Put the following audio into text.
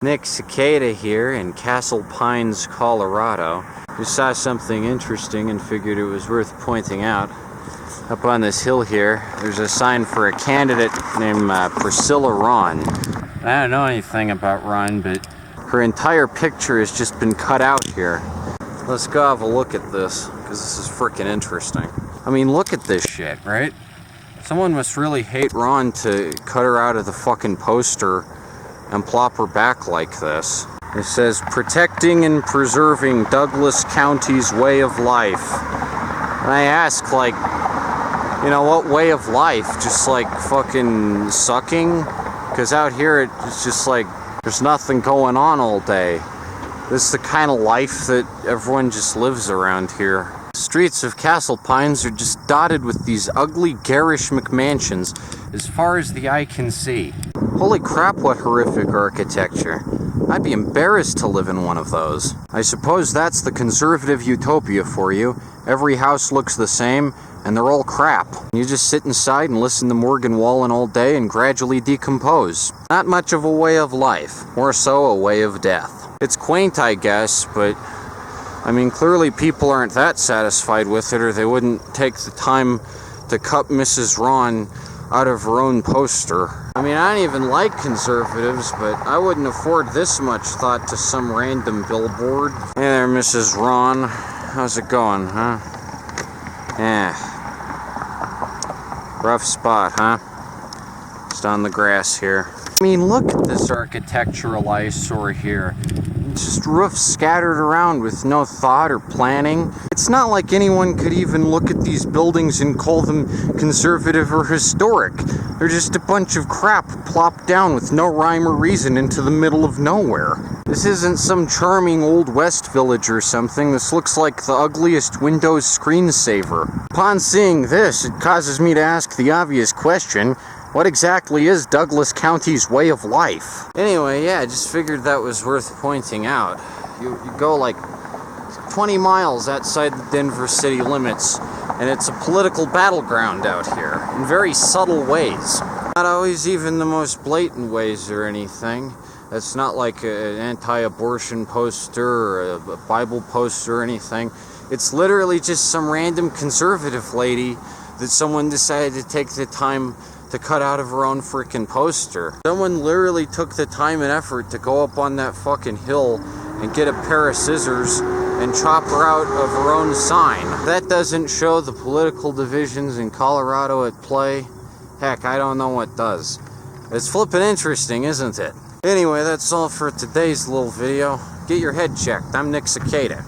Nick Cicada here in Castle Pines, Colorado. Just saw something interesting and figured it was worth pointing out. Up on this hill here, there's a sign for a candidate named Priscilla Ron. I don't know anything about Ron, but her entire picture has just been cut out here. Let's go have a look at this, because this is freaking interesting. I mean, look at this shit, right? Someone must really hate Ron to cut her out of the fucking poster and plop her back like this. It says, protecting and preserving Douglas County's way of life. And I ask, like, you know, what way of life? Just like fucking sucking? Because out here it's just like, there's nothing going on all day. This is the kind of life that everyone just lives around here. The streets of Castle Pines are just dotted with these ugly, garish McMansions as far as the eye can see. Holy crap, what horrific architecture. I'd be embarrassed to live in one of those. I suppose that's the conservative utopia for you. Every house looks the same, and they're all crap. You just sit inside and listen to Morgan Wallen all day and gradually decompose. Not much of a way of life, more so a way of death. It's quaint, I guess, but I mean, clearly people aren't that satisfied with it, or they wouldn't take the time to cut Mrs. Ron out of her own poster. I mean, I don't even like conservatives, but I wouldn't afford this much thought to some random billboard. Hey there, Mrs. Ron. How's it going, huh? Yeah. Rough spot, huh? Just on the grass here. I mean, look at this architectural eyesore here. Just roofs scattered around with no thought or planning. It's not like anyone could even look at these buildings and call them conservative or historic. They're just a bunch of crap plopped down with no rhyme or reason into the middle of nowhere. This isn't some charming old West village or something. This looks like the ugliest Windows screensaver. Upon seeing this, it causes me to ask the obvious question: what exactly is Douglas County's way of life? Anyway, yeah, I just figured that was worth pointing out. You go like 20 miles outside the Denver city limits, and it's a political battleground out here, in very subtle ways. Not always even the most blatant ways or anything. It's not like an anti-abortion poster or a Bible poster or anything. It's literally just some random conservative lady that someone decided to take the time to cut out of her own freaking poster. Someone literally took the time and effort to go up on that fucking hill and get a pair of scissors and chop her out of her own sign. That doesn't show the political divisions in Colorado at play. Heck, I don't know what does. It's flippin' interesting, isn't it? Anyway, that's all for today's little video. Get your head checked. I'm Nick Cicada.